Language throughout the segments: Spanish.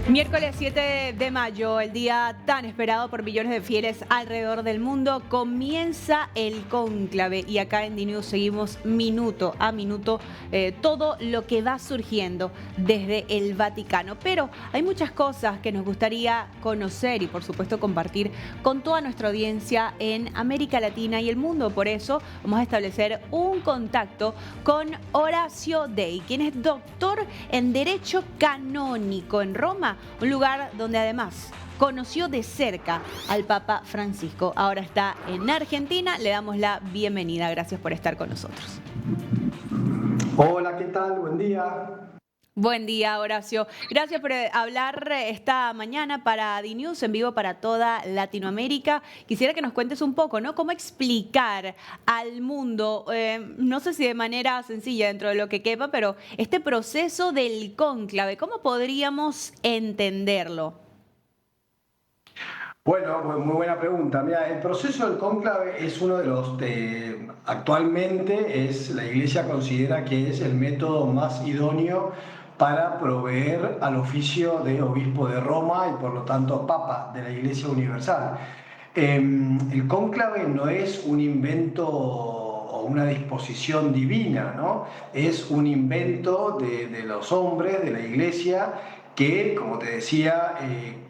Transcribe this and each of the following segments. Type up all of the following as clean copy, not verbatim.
Miércoles 7 de mayo, el día tan esperado por millones de fieles alrededor del mundo, comienza el cónclave y acá en DNews seguimos minuto a minuto todo lo que va surgiendo desde el Vaticano. Pero hay muchas cosas que nos gustaría conocer y por supuesto compartir con toda nuestra audiencia en América Latina y el mundo. Por eso vamos a establecer un contacto con Horacio Dey, quien es doctor en Derecho Canónico en Roma, un lugar donde además conoció de cerca al Papa Francisco. Ahora está en Argentina, le damos la bienvenida. Gracias por estar con nosotros. Hola, ¿qué tal? Buen día. Buen día, Horacio. Gracias por hablar esta mañana para DNews, en vivo para toda Latinoamérica. Quisiera que nos cuentes un poco, ¿no? ¿Cómo explicar al mundo, no sé si de manera sencilla dentro de lo que quepa, pero este proceso del cónclave, ¿cómo podríamos entenderlo? Bueno, muy buena pregunta. Mira, el proceso del cónclave es uno de los actualmente la Iglesia considera que es el método más idóneo para proveer al oficio de obispo de Roma y por lo tanto Papa de la Iglesia Universal. El cónclave no es un invento o una disposición divina, ¿no? Es un invento de los hombres, de la Iglesia, que, como te decía,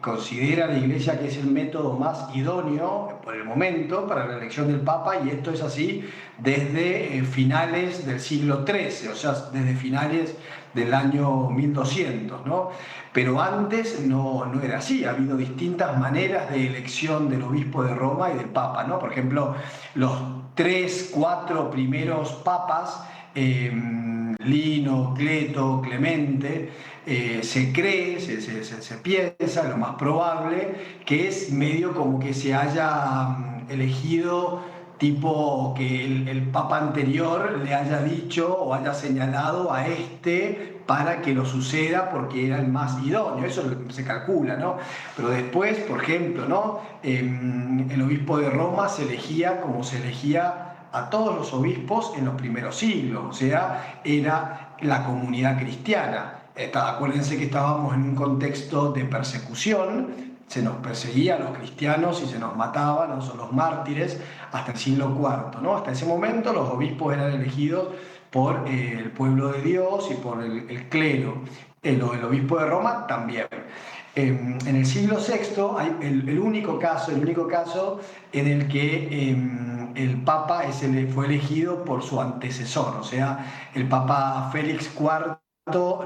considera la Iglesia que es el método más idóneo por el momento para la elección del Papa, y esto es así desde finales del siglo XIII, o sea, desde finales del año 1200, ¿no? Pero antes no era así. Ha habido distintas maneras de elección del obispo de Roma y del Papa, ¿no? Por ejemplo, los 3, 4 primeros papas, Lino, Cleto, Clemente, se cree, se piensa, lo más probable, que es medio como que se haya elegido tipo que el papa anterior le haya dicho o haya señalado a este para que lo suceda porque era el más idóneo. Eso se calcula, ¿no? Pero después, por ejemplo, ¿no? El obispo de Roma se elegía como se elegía a todos los obispos en los primeros siglos, o sea, era la comunidad cristiana. Acuérdense que estábamos en un contexto de persecución, se nos perseguía a los cristianos y se nos mataban, no son los mártires, hasta el siglo IV, ¿no? Hasta ese momento los obispos eran elegidos por el pueblo de Dios y por el clero. El obispo de Roma también. En el siglo VI hay el único caso en el que el Papa fue elegido por su antecesor, o sea, el Papa Félix IV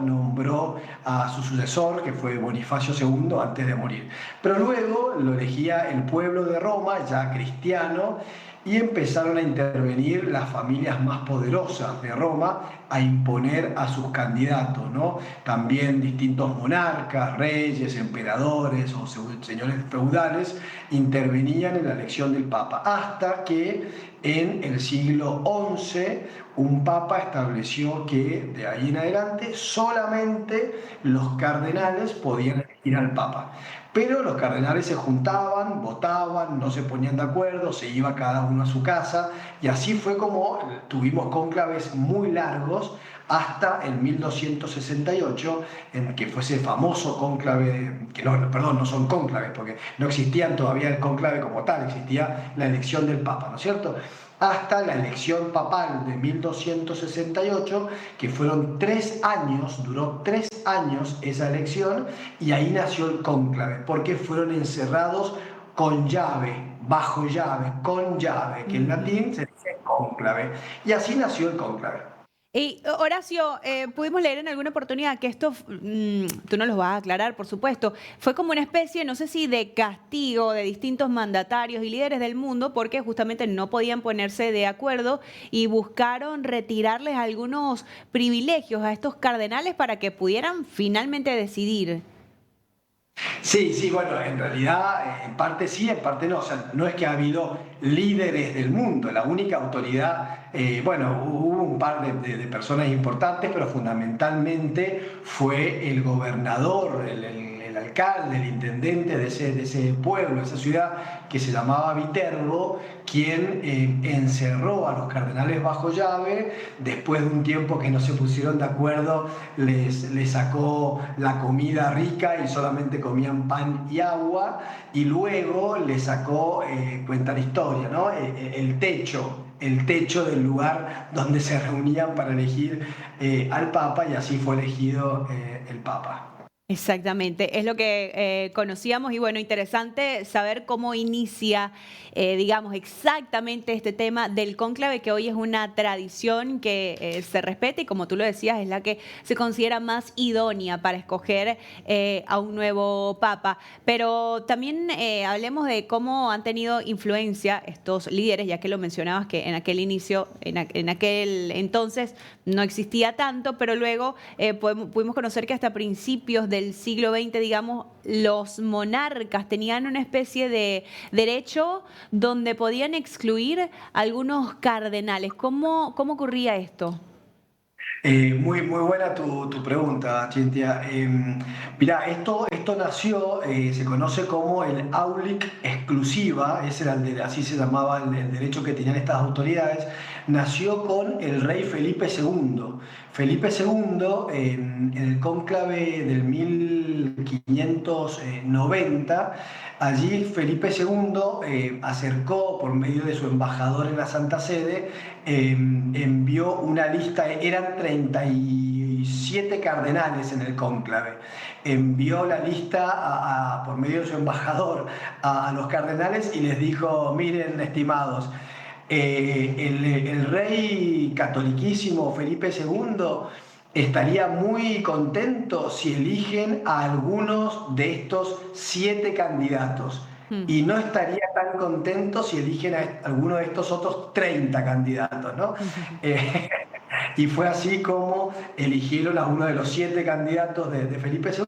nombró a su sucesor, que fue Bonifacio II, antes de morir. Pero luego lo elegía el pueblo de Roma, ya cristiano, y empezaron a intervenir las familias más poderosas de Roma a imponer a sus candidatos, ¿no? También distintos monarcas, reyes, emperadores o señores feudales intervenían en la elección del Papa, hasta que en el siglo XI un papa estableció que de ahí en adelante solamente los cardenales podían elegir al papa. Pero los cardenales se juntaban, votaban, no se ponían de acuerdo, se iba cada uno a su casa, y así fue como tuvimos cónclaves muy largos hasta el 1268, en que fue ese famoso cónclave, que no, perdón, no son cónclaves, porque no existían todavía el cónclave como tal, existía la elección del Papa, ¿no es cierto? Hasta la elección papal de 1268, que fueron 3 años, duró 3 años esa elección, y ahí nació el cónclave, porque fueron encerrados con llave, bajo llave, con llave, que en latín se dice cónclave, y así nació el cónclave. Y Horacio, pudimos leer en alguna oportunidad que esto, tú nos lo vas a aclarar, por supuesto, fue como una especie, no sé si de castigo de distintos mandatarios y líderes del mundo, porque justamente no podían ponerse de acuerdo y buscaron retirarles algunos privilegios a estos cardenales para que pudieran finalmente decidir. Sí, sí, bueno, en realidad en parte sí, en parte no. O sea, no es que ha habido líderes del mundo. La única autoridad, bueno, hubo un par de personas importantes, pero fundamentalmente fue el gobernador, el el alcalde, el intendente de ese pueblo, de esa ciudad que se llamaba Viterbo, quien encerró a los cardenales bajo llave. Después de un tiempo que no se pusieron de acuerdo, les sacó la comida rica y solamente comían pan y agua, y luego les sacó, cuenta la historia, ¿no? El techo del lugar donde se reunían para elegir al Papa, y así fue elegido el Papa. Exactamente, es lo que conocíamos y bueno, interesante saber cómo inicia, digamos, exactamente este tema del cónclave, que hoy es una tradición que se respeta y como tú lo decías, es la que se considera más idónea para escoger a un nuevo papa. Pero también hablemos de cómo han tenido influencia estos líderes, ya que lo mencionabas que en aquel inicio, en aquel entonces no existía tanto, pero luego pudimos conocer que hasta principios del siglo XX, digamos, los monarcas tenían una especie de derecho donde podían excluir algunos cardenales. ¿Cómo ocurría esto? Muy buena tu pregunta, Cintia. Mirá, esto nació, se conoce como el aulic exclusiva, ese era así se llamaba el derecho que tenían estas autoridades. Nació con el rey Felipe II. Felipe II, en el cónclave del 1590, allí Felipe II acercó, por medio de su embajador en la Santa Sede, envió una lista, eran 37 cardenales en el cónclave. Envió la lista por medio de su embajador a los cardenales y les dijo: miren, estimados, el rey catoliquísimo Felipe II estaría muy contento si eligen a algunos de estos 7 candidatos, Mm. y no estaría tan contento si eligen a alguno de estos otros 30 candidatos, ¿no? Eh, y fue así como eligieron a uno de los 7 candidatos de Felipe II,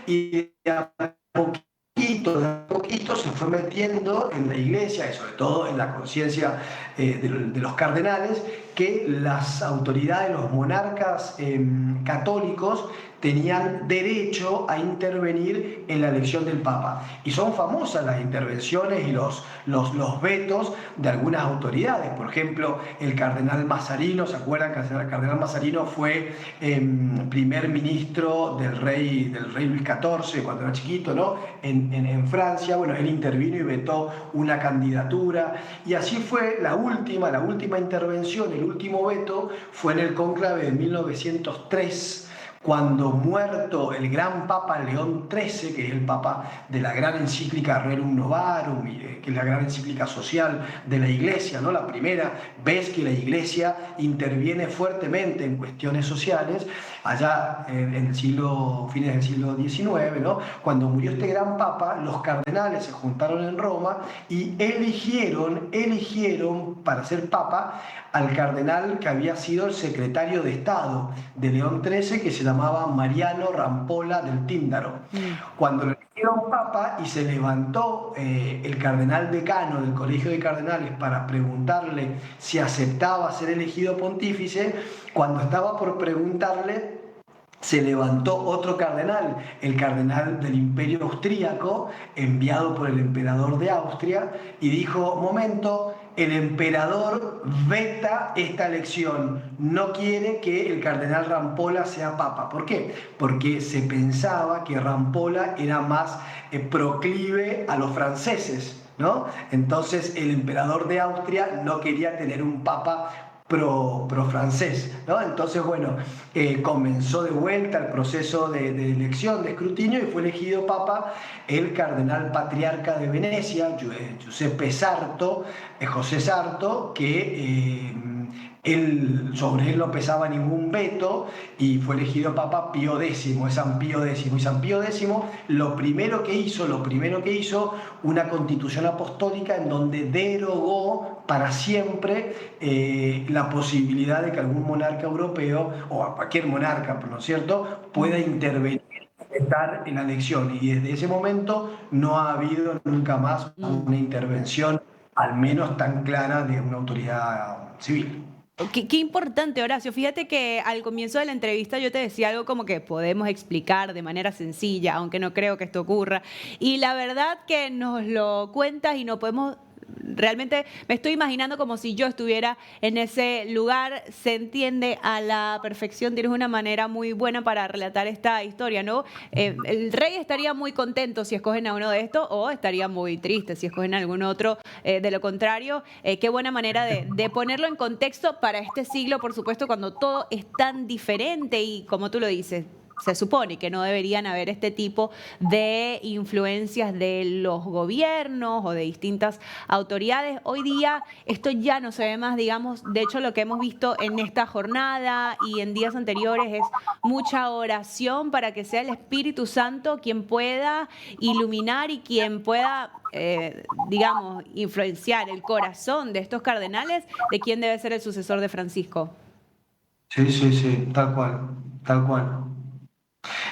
y de a poquito se fue metiendo en la iglesia y sobre todo en la conciencia de los cardenales, que las autoridades, los monarcas católicos, tenían derecho a intervenir en la elección del Papa. Y son famosas las intervenciones y los vetos de algunas autoridades. Por ejemplo, el cardenal Mazarino, ¿se acuerdan que el cardenal Mazarino fue primer ministro del rey Luis XIV cuando era chiquito, ¿no? En Francia. Bueno, él intervino y vetó una candidatura. Y así fue la última intervención, el último veto, fue en el cónclave de 1903, cuando, muerto el gran Papa León XIII, que es el Papa de la gran encíclica Rerum Novarum, que es la gran encíclica social de la Iglesia, ¿no? La primera vez que la Iglesia interviene fuertemente en cuestiones sociales, allá en el fines del siglo XIX, ¿no? Cuando murió este gran Papa, los cardenales se juntaron en Roma y eligieron para ser Papa al cardenal que había sido el secretario de Estado de León XIII, que se llamaba Mariano Rampolla del Tíndaro. Cuando lo eligieron Papa y se levantó el cardenal decano del Colegio de Cardenales para preguntarle si aceptaba ser elegido pontífice, cuando estaba por preguntarle, se levantó otro cardenal, el cardenal del Imperio Austríaco, enviado por el emperador de Austria, y dijo: momento, el emperador veta esta elección, no quiere que el cardenal Rampolla sea papa. ¿Por qué? Porque se pensaba que Rampolla era más proclive a los franceses, ¿no? Entonces el emperador de Austria no quería tener un papa pro francés, ¿no? Entonces, bueno, comenzó de vuelta el proceso de elección, de escrutinio, y fue elegido papa el cardenal patriarca de Venecia, Giuseppe Sarto, José Sarto, que sobre él no pesaba ningún veto, y fue elegido Papa Pío X, es San Pío X. Y San Pío X lo primero que hizo, una constitución apostólica en donde derogó para siempre la posibilidad de que algún monarca europeo, o a cualquier monarca, ¿no es cierto?, pueda intervenir, estar en la elección. Y desde ese momento no ha habido nunca más una intervención, al menos tan clara, de una autoridad civil. Qué importante, Horacio. Fíjate que al comienzo de la entrevista yo te decía algo como que podemos explicar de manera sencilla, aunque no creo que esto ocurra. Y la verdad que nos lo cuentas y no podemos. Realmente me estoy imaginando como si yo estuviera en ese lugar. Se entiende a la perfección. Tienes una manera muy buena para relatar esta historia, ¿no? El rey estaría muy contento si escogen a uno de estos o estaría muy triste si escogen a algún otro. De lo contrario, qué buena manera de ponerlo en contexto para este siglo, por supuesto, cuando todo es tan diferente y como tú lo dices. Se supone que no deberían haber este tipo de influencias de los gobiernos o de distintas autoridades. Hoy día esto ya no se ve más, digamos, de hecho lo que hemos visto en esta jornada y en días anteriores es mucha oración para que sea el Espíritu Santo quien pueda iluminar y quien pueda, digamos, influenciar el corazón de estos cardenales de quién debe ser el sucesor de Francisco. Sí, sí, sí, tal cual, tal cual.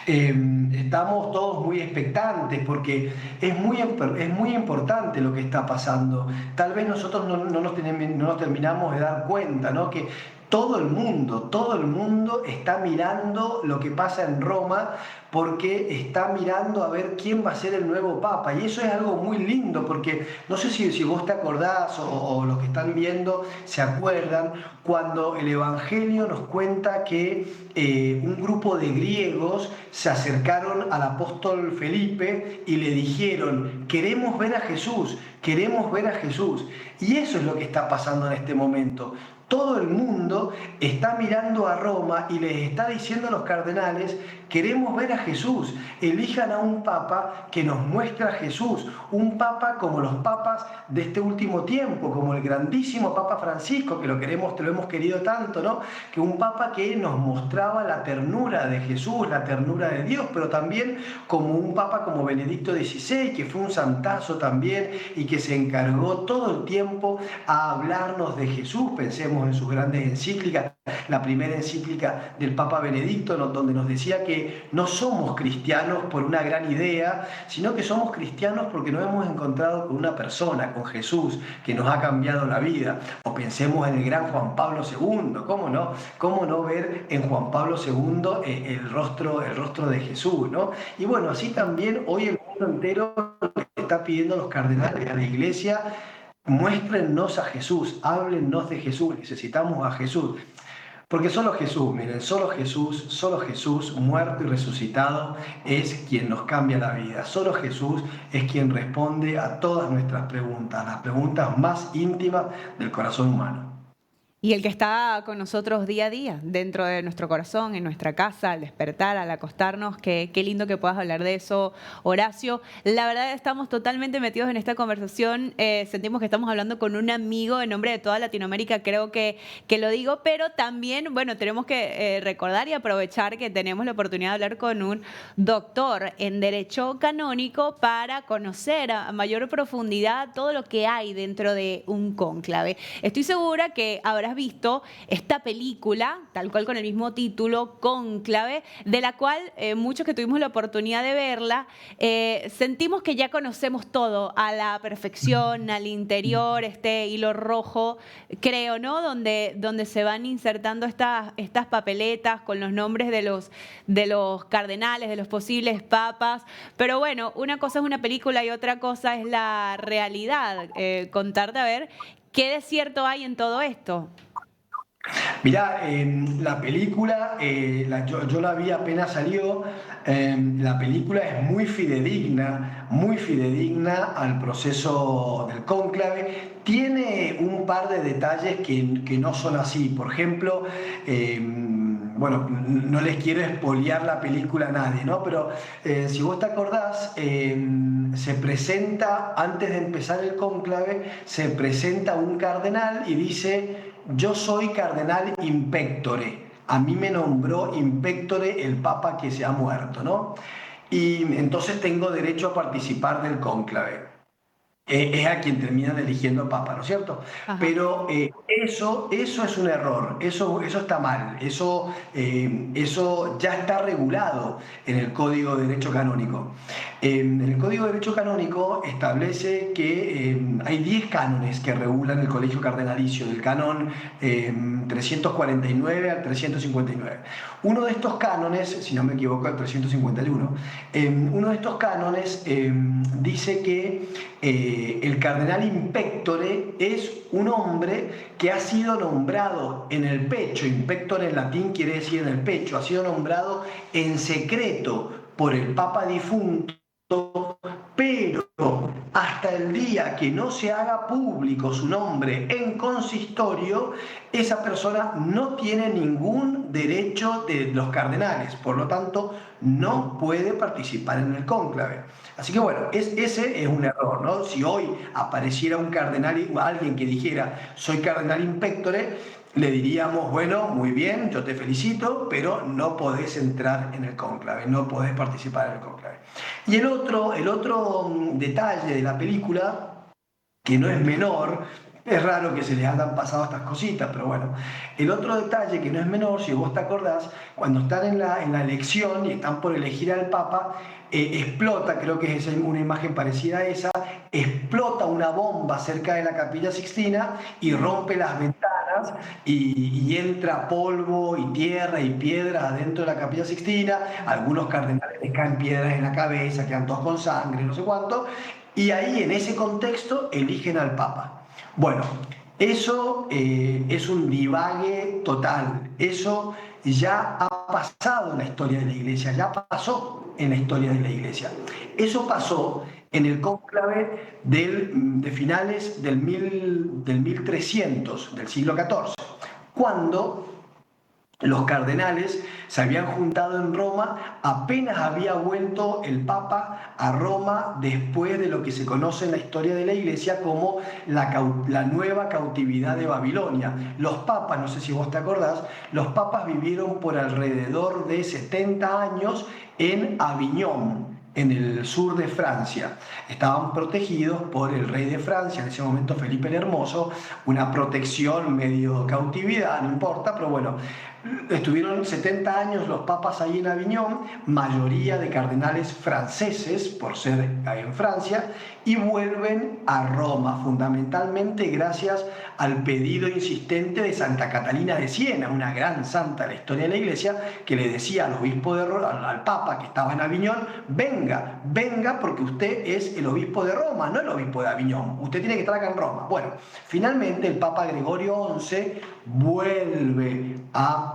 Eh, Estamos todos muy expectantes porque es muy importante lo que está pasando. Tal vez nosotros no nos terminamos de dar cuenta, ¿no? Que todo el mundo está mirando lo que pasa en Roma porque está mirando a ver quién va a ser el nuevo papa. Y eso es algo muy lindo porque no sé si vos te acordás o los que están viendo se acuerdan cuando el Evangelio nos cuenta que un grupo de griegos se acercaron al apóstol Felipe y le dijeron, queremos ver a Jesús, queremos ver a Jesús. Y eso es lo que está pasando en este momento. Todo el mundo está mirando a Roma y les está diciendo a los cardenales, queremos ver a Jesús, elijan a un papa que nos muestre a Jesús, un papa como los papas de este último tiempo, como el grandísimo Papa Francisco, que lo hemos querido tanto, ¿no? Que un papa que nos mostraba la ternura de Jesús, la ternura de Dios, pero también como un papa como Benedicto XVI, que fue un santazo también y que se encargó todo el tiempo a hablarnos de Jesús. Pensemos en sus grandes encíclicas, la primera encíclica del Papa Benedicto, donde nos decía que no somos cristianos por una gran idea, sino que somos cristianos porque nos hemos encontrado con una persona, con Jesús, que nos ha cambiado la vida. O pensemos en el gran Juan Pablo II, ¿cómo no? ¿Cómo no ver en Juan Pablo II el rostro de Jesús, ¿no? Y bueno, así también hoy el mundo entero está pidiendo a los cardenales, a la Iglesia, muéstrennos a Jesús, háblennos de Jesús, necesitamos a Jesús. Porque solo Jesús, miren, solo Jesús, muerto y resucitado, es quien nos cambia la vida. Solo Jesús es quien responde a todas nuestras preguntas, las preguntas más íntimas del corazón humano. Y el que está con nosotros día a día, dentro de nuestro corazón, en nuestra casa, al despertar, al acostarnos. Qué lindo que puedas hablar de eso, Horacio. La verdad, estamos totalmente metidos en esta conversación. Sentimos que estamos hablando con un amigo en nombre de toda Latinoamérica, creo que lo digo, pero también, bueno, tenemos que recordar y aprovechar que tenemos la oportunidad de hablar con un doctor en Derecho Canónico para conocer a mayor profundidad todo lo que hay dentro de un cónclave. Estoy segura que habrás visto esta película, tal cual con el mismo título, Cónclave, de la cual muchos que tuvimos la oportunidad de verla, sentimos que ya conocemos todo a la perfección, al interior, este hilo rojo, creo, ¿no? Donde se van insertando estas papeletas con los nombres de los cardenales, de los posibles papas. Pero bueno, una cosa es una película y otra cosa es la realidad. Contarte a ver qué de cierto hay en todo esto. Mirá, la película, yo la vi apenas salió, la película es muy fidedigna al proceso del cónclave. Tiene un par de detalles que no son así. Por ejemplo, bueno, no les quiero espolear la película a nadie, ¿no? Pero si vos te acordás, se presenta, antes de empezar el cónclave, se presenta un cardenal y dice: yo soy cardenal impectore, a mí me nombró impectore el papa que se ha muerto, ¿no? Y entonces tengo derecho a participar del cónclave. Es a quien terminan eligiendo papa, ¿no es cierto? Ajá. Pero eso es un error, eso está mal, eso ya está regulado en el Código de Derecho Canónico. En el Código de Derecho Canónico establece que hay 10 cánones que regulan el colegio cardenalicio, del canon 349 al 359. Uno de estos cánones, si no me equivoco, el 351, uno de estos cánones dice que el cardenal in pectore es un hombre que ha sido nombrado en el pecho. In pectore en latín quiere decir en el pecho. Ha sido nombrado en secreto por el Papa difunto, pero hasta el día que no se haga público su nombre en consistorio, esa persona no tiene ningún derecho de los cardenales, por lo tanto no puede participar en el cónclave. Así que bueno, ese es un error, ¿no? Si hoy apareciera un cardenal, alguien que dijera soy cardenal in pectore, le diríamos, bueno, muy bien, yo te felicito, pero no podés entrar en el cónclave, no podés participar en el cónclave. Y el otro detalle de la película, que no es menor, es raro que se les hayan pasado estas cositas, pero bueno, el otro detalle que no es menor, si vos te acordás, cuando están en la elección y están por elegir al Papa, explota, creo que es una imagen parecida a esa, explota una bomba cerca de la Capilla Sixtina y rompe las ventanas y entra polvo y tierra y piedras adentro de la Capilla Sixtina. Algunos cardenales les caen piedras en la cabeza, quedan todos con sangre, no sé cuánto, y ahí en ese contexto eligen al Papa. Bueno, eso es un divague total. Eso ya ha pasado en la historia de la Iglesia, ya pasó en la historia de la Iglesia. Eso pasó en el cónclave de finales del 1300, del siglo XIV, cuando los cardenales se habían juntado en Roma, apenas había vuelto el Papa a Roma después de lo que se conoce en la historia de la Iglesia como la nueva cautividad de Babilonia. Los papas, no sé si vos te acordás, los papas vivieron por alrededor de 70 años en Aviñón, en el sur de Francia. Estaban protegidos por el rey de Francia, en ese momento Felipe el Hermoso, una protección medio cautividad, no importa, pero bueno, estuvieron 70 años los papas ahí en Aviñón, mayoría de cardenales franceses, por ser ahí en Francia, y vuelven a Roma, fundamentalmente gracias al pedido insistente de Santa Catalina de Siena, una gran santa de la historia de la Iglesia, que le decía al obispo de Roma, al papa que estaba en Aviñón, venga porque usted es el obispo de Roma, no el obispo de Aviñón, usted tiene que estar acá en Roma. Bueno, finalmente el Papa Gregorio XI vuelve a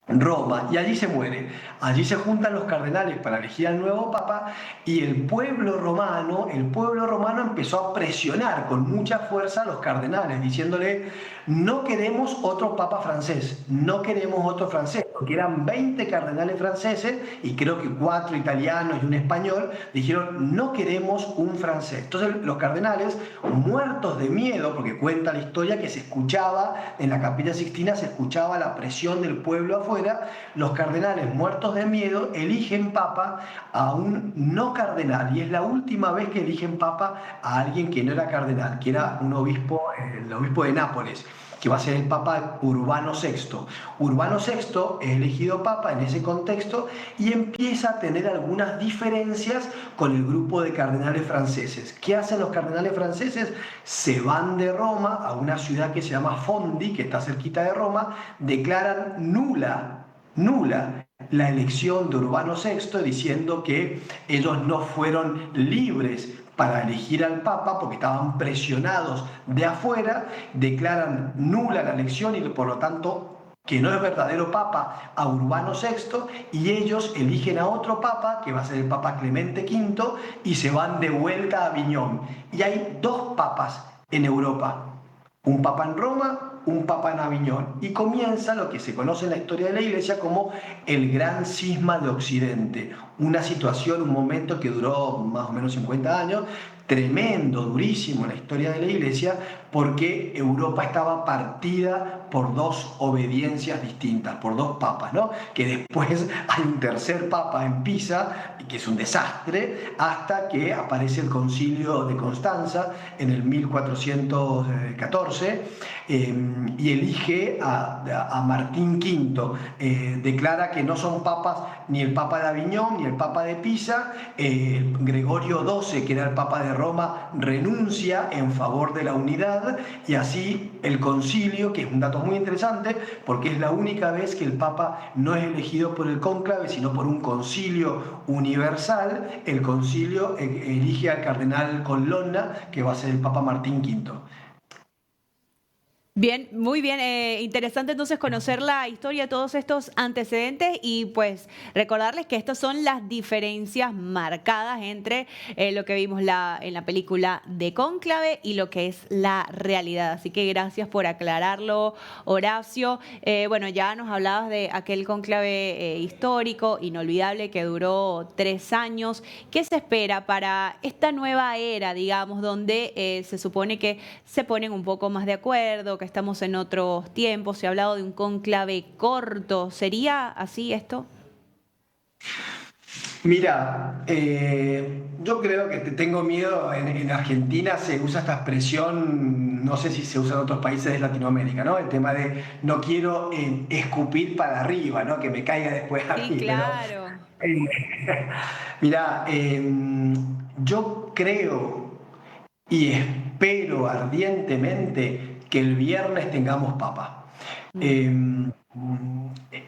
Roma, y allí se muere. Allí se juntan los cardenales para elegir al nuevo papa, y el pueblo romano empezó a presionar con mucha fuerza a los cardenales, diciéndole: no queremos otro papa francés, no queremos otro francés, porque eran 20 cardenales franceses y creo que 4 italianos y un español. Dijeron: no queremos un francés. Entonces los cardenales, muertos de miedo, porque cuenta la historia que se escuchaba en la Capilla Sixtina, se escuchaba la presión del pueblo afuera, los cardenales, muertos de miedo, eligen papa a un no cardenal, y es la última vez que eligen papa a alguien que no era cardenal, que era un obispo, el obispo de Nápoles, que va a ser el Papa Urbano VI. Urbano VI es elegido Papa en ese contexto y empieza a tener algunas diferencias con el grupo de cardenales franceses. ¿Qué hacen los cardenales franceses? Se van de Roma a una ciudad que se llama Fondi, que está cerquita de Roma, declaran nula la elección de Urbano VI, diciendo que ellos no fueron libres para elegir al Papa porque estaban presionados de afuera, declaran nula la elección y por lo tanto que no es verdadero Papa a Urbano VI, y ellos eligen a otro Papa, que va a ser el Papa Clemente V, y se van de vuelta a Aviñón. Y hay 2 papas en Europa, un Papa en Roma, un Papa en Aviñón, y comienza lo que se conoce en la historia de la Iglesia como el Gran Cisma de Occidente, una situación, un momento que duró más o menos 50 años, tremendo, durísimo en la historia de la Iglesia, porque Europa estaba partida por 2 obediencias distintas, por 2 papas, ¿no? Que después hay un tercer papa en Pisa, que es un desastre, hasta que aparece el Concilio de Constanza en el 1414, y elige a Martín V, declara que no son papas ni el Papa de Aviñón ni y el Papa de Pisa, Gregorio XII, que era el Papa de Roma, renuncia en favor de la unidad, y así el concilio, que es un dato muy interesante, porque es la única vez que el Papa no es elegido por el cónclave, sino por un concilio universal. El concilio elige al cardenal Colonna, que va a ser el Papa Martín V. Bien, muy bien. Interesante entonces conocer la historia, todos estos antecedentes y pues recordarles que estas son las diferencias marcadas entre lo que vimos en la película de Cónclave y lo que es la realidad. Así que gracias por aclararlo, Horacio. Bueno, ya nos hablabas de aquel cónclave histórico, inolvidable, que duró 3 años. ¿Qué se espera para esta nueva era, digamos, donde se supone que se ponen un poco más de acuerdo, que estamos en otros tiempos? Se ha hablado de un cónclave corto. ¿Sería así esto? Mira, yo creo que te tengo miedo. En Argentina se usa esta expresión, no sé si se usa en otros países de Latinoamérica, ¿no? El tema de no quiero escupir para arriba, ¿no? Que me caiga después a Sí, mí. Pero claro. eh, mira, yo creo y espero ardientemente que el viernes tengamos papa. Mm. Eh,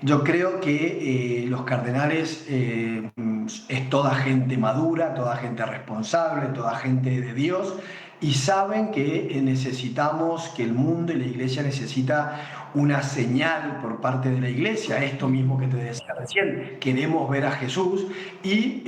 yo creo que los cardenales es toda gente madura, toda gente responsable, toda gente de Dios, y saben que necesitamos, que el mundo y la iglesia necesita una señal por parte de la iglesia, esto mismo que te decía recién, queremos ver a Jesús, y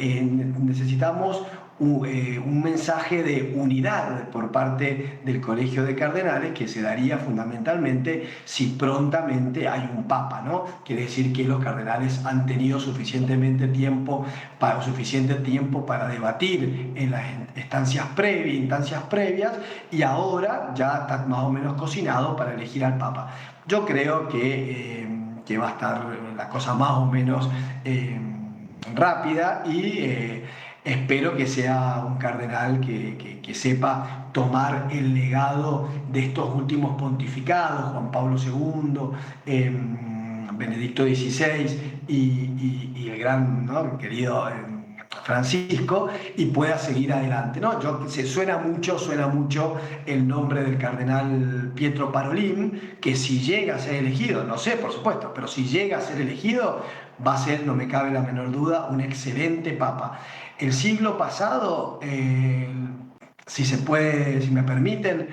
necesitamos un mensaje de unidad por parte del Colegio de Cardenales, que se daría fundamentalmente si prontamente hay un papa, ¿no? Quiere decir que los cardenales han tenido suficiente tiempo para debatir en las instancias previas, y ahora ya está más o menos cocinado para elegir al papa. Yo creo que va a estar la cosa más o menos rápida, y espero que sea un cardenal que sepa tomar el legado de estos últimos pontificados, Juan Pablo II, Benedicto XVI y el gran, ¿no?, querido Francisco, y pueda seguir adelante, ¿no? Suena mucho el nombre del cardenal Pietro Parolin, que si llega a ser elegido, no sé, por supuesto, pero si llega a ser elegido, va a ser, no me cabe la menor duda, un excelente papa. El siglo pasado, si se puede, si me permiten,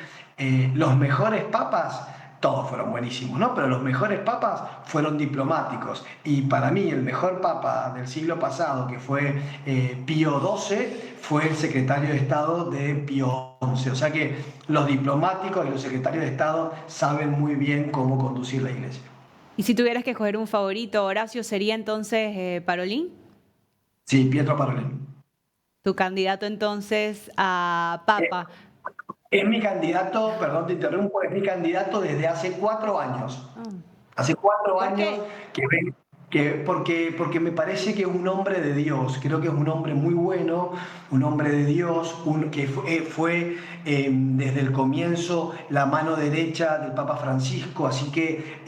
los mejores papas, todos fueron buenísimos, ¿no? Pero los mejores papas fueron diplomáticos. Y para mí el mejor papa del siglo pasado, que fue Pío XII, fue el secretario de Estado de Pío XI. O sea que los diplomáticos y los secretarios de Estado saben muy bien cómo conducir la iglesia. Y si tuvieras que escoger un favorito, Horacio, ¿sería entonces Parolín? Sí, Pietro Parolin. Tu candidato entonces a Eh, Papa. Es mi candidato, perdón te interrumpo, es mi candidato desde hace 4 años. Ah, Hace cuatro ¿por años qué? porque me parece que es un hombre de Dios. Creo que es un hombre muy bueno, un hombre de Dios, que fue desde el comienzo la mano derecha del Papa Francisco, así que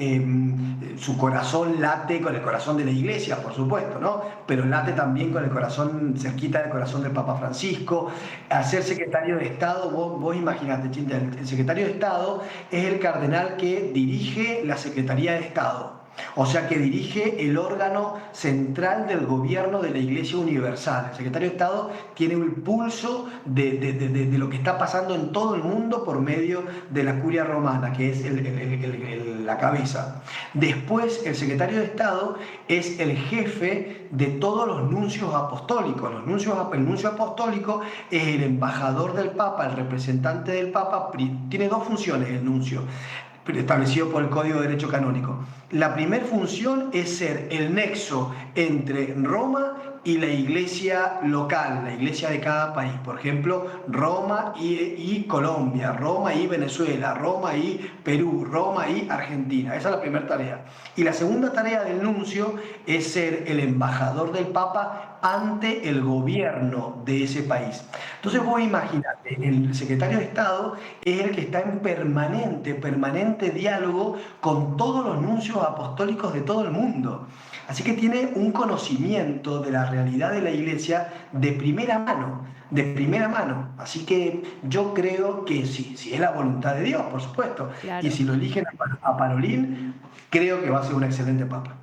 su corazón late con el corazón de la iglesia, por supuesto, ¿no? Pero late también con el corazón, cerquita del corazón del Papa Francisco. Al ser secretario de Estado, vos imaginate, Chinta, el secretario de Estado es el cardenal que dirige la Secretaría de Estado. O sea, que dirige el órgano central del gobierno de la Iglesia Universal. El secretario de Estado tiene el pulso de lo que está pasando en todo el mundo por medio de la curia romana, que es la cabeza. Después, el secretario de Estado es el jefe de todos los nuncios apostólicos. El nuncio apostólico es el embajador del Papa, el representante del Papa. Tiene dos funciones el nuncio, establecido por el Código de Derecho Canónico. La primera función es ser el nexo entre Roma y la iglesia local, la iglesia de cada país. Por ejemplo, Roma y Colombia, Roma y Venezuela, Roma y Perú, Roma y Argentina. Esa es la primera tarea. Y la segunda tarea del nuncio es ser el embajador del Papa ante el gobierno de ese país. Entonces vos imaginate, el secretario de Estado es el que está en permanente diálogo con todos los nuncios apostólicos de todo el mundo. Así que tiene un conocimiento de la realidad de la iglesia de primera mano, de primera mano. Así que yo creo que sí, si es la voluntad de Dios, por supuesto, y Claro. si lo eligen a Parolín, creo que va a ser un excelente papa.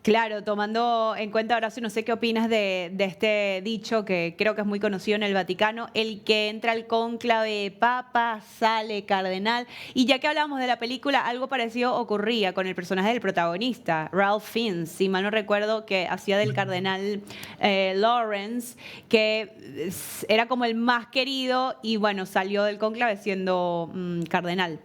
Claro, tomando en cuenta, Horacio, no sé qué opinas de este dicho que creo que es muy conocido en el Vaticano: el que entra al cónclave papa sale cardenal. Y ya que hablamos de la película, algo parecido ocurría con el personaje del protagonista, Ralph Fiennes, si mal no recuerdo, que hacía del cardenal Lawrence, que era como el más querido y bueno, salió del cónclave siendo cardenal.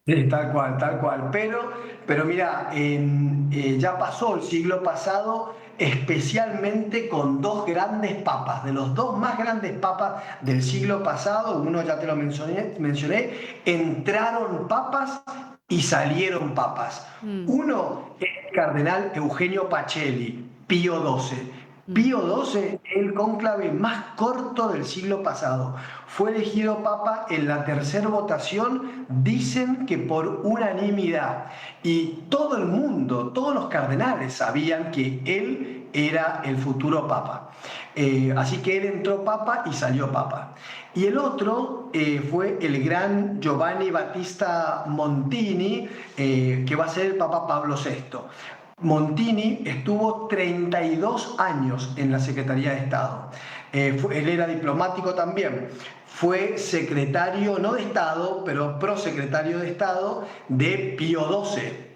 Sí, tal cual, tal cual. Pero mira, ya pasó el siglo pasado, especialmente con dos grandes papas, de los dos más grandes papas del siglo pasado, uno ya te lo mencioné, entraron papas y salieron papas. Mm, Uno es el cardenal Eugenio Pacelli, Pío XII. mm. Pío XII, el cónclave más corto del siglo pasado. Fue elegido papa en la tercera votación, dicen que por unanimidad. Y todo el mundo, todos los cardenales sabían que él era el futuro papa. Así que él entró papa y salió papa. Y el otro fue el gran Giovanni Battista Montini, que va a ser el Papa Pablo VI. Montini estuvo 32 años en la Secretaría de Estado. Él era diplomático también. Fue secretario, no de Estado, pero prosecretario de Estado de Pío XII.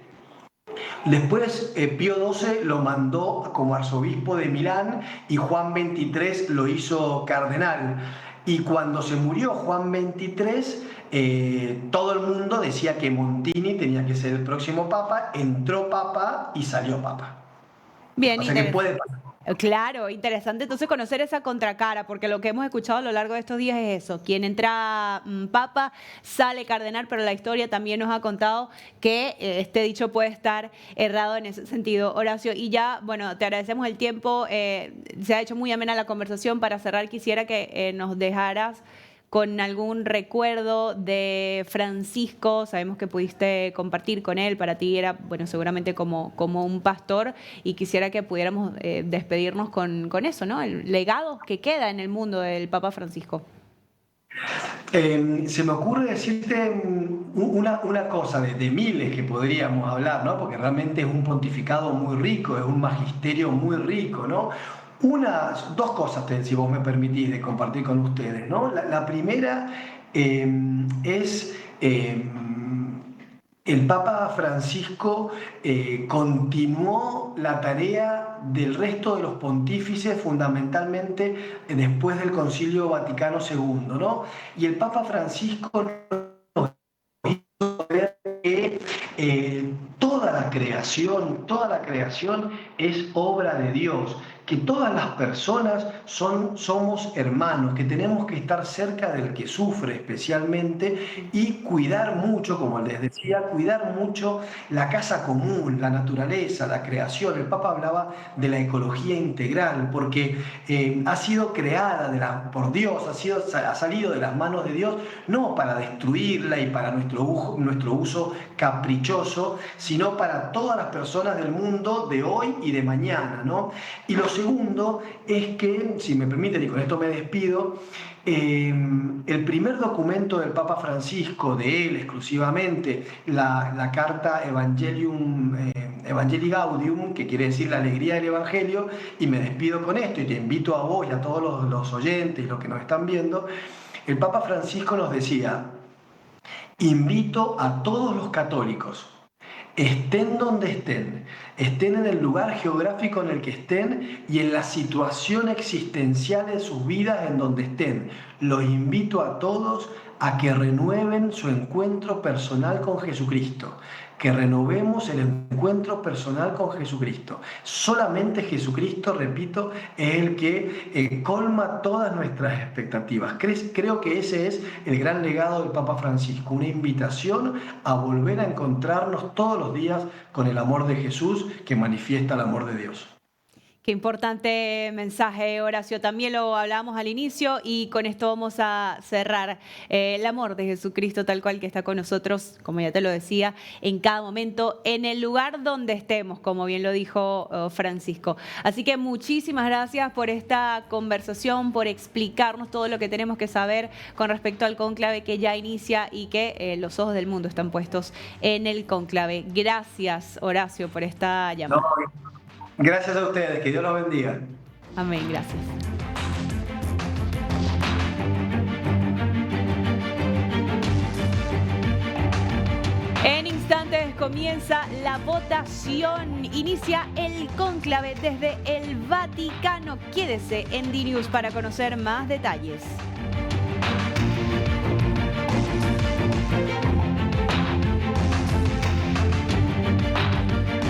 Después Pío XII lo mandó como arzobispo de Milán y Juan XXIII lo hizo cardenal. Y cuando se murió Juan XXIII, todo el mundo decía que Montini tenía que ser el próximo papa, entró papa y salió papa. Bien, O sea que interesante. puede pasar. Claro, interesante entonces conocer esa contracara, porque lo que hemos escuchado a lo largo de estos días es eso: quien entra papa sale cardenal, pero la historia también nos ha contado que este dicho puede estar errado en ese sentido, Horacio. Y ya, bueno, te agradecemos el tiempo, se ha hecho muy amena la conversación. Para cerrar, quisiera que nos dejaras con algún recuerdo de Francisco. Sabemos que pudiste compartir con él, para ti era, bueno, seguramente como un pastor, y quisiera que pudiéramos despedirnos con eso, ¿no? El legado que queda en el mundo del Papa Francisco. Se me ocurre decirte una cosa de miles que podríamos hablar, ¿no? Porque realmente es un pontificado muy rico, es un magisterio muy rico, ¿no? Dos cosas, si vos me permitís, de compartir con ustedes, ¿no? La primera es el Papa Francisco continuó la tarea del resto de los pontífices, fundamentalmente después del Concilio Vaticano II, ¿no? Y el Papa Francisco nos hizo ver que toda la creación es obra de Dios, que todas las personas somos hermanos, que tenemos que estar cerca del que sufre especialmente y cuidar mucho, como les decía, cuidar mucho la casa común, la naturaleza, la creación. El Papa hablaba de la ecología integral, porque ha sido creada por Dios, ha salido de las manos de Dios, no para destruirla y para nuestro uso caprichoso, sino para todas las personas del mundo de hoy y de mañana, ¿no? Y lo segundo es que, si me permiten, y con esto me despido, el primer documento del Papa Francisco, de él exclusivamente, la carta Evangelii Gaudium, que quiere decir la alegría del Evangelio, y me despido con esto, y te invito a vos y a todos los oyentes, los que nos están viendo. El Papa Francisco nos decía: invito a todos los católicos, estén donde estén en el lugar geográfico en el que estén y en la situación existencial de sus vidas en donde estén. Los invito a todos a que renueven su encuentro personal con Jesucristo, que renovemos el encuentro personal con Jesucristo. Solamente Jesucristo, repito, es el que colma todas nuestras expectativas. Creo que ese es el gran legado del Papa Francisco, una invitación a volver a encontrarnos todos los días con el amor de Jesús, que manifiesta el amor de Dios. Qué importante mensaje, Horacio. También lo hablábamos al inicio y con esto vamos a cerrar. El amor de Jesucristo tal cual que está con nosotros, como ya te lo decía, en cada momento, en el lugar donde estemos, como bien lo dijo Francisco. Así que muchísimas gracias por esta conversación, por explicarnos todo lo que tenemos que saber con respecto al cónclave que ya inicia y que los ojos del mundo están puestos en el cónclave. Gracias, Horacio, por esta llamada. No, gracias a ustedes, que Dios los bendiga. Amén, gracias. En instantes comienza la votación, inicia el cónclave desde el Vaticano. Quédese en DNews para conocer más detalles.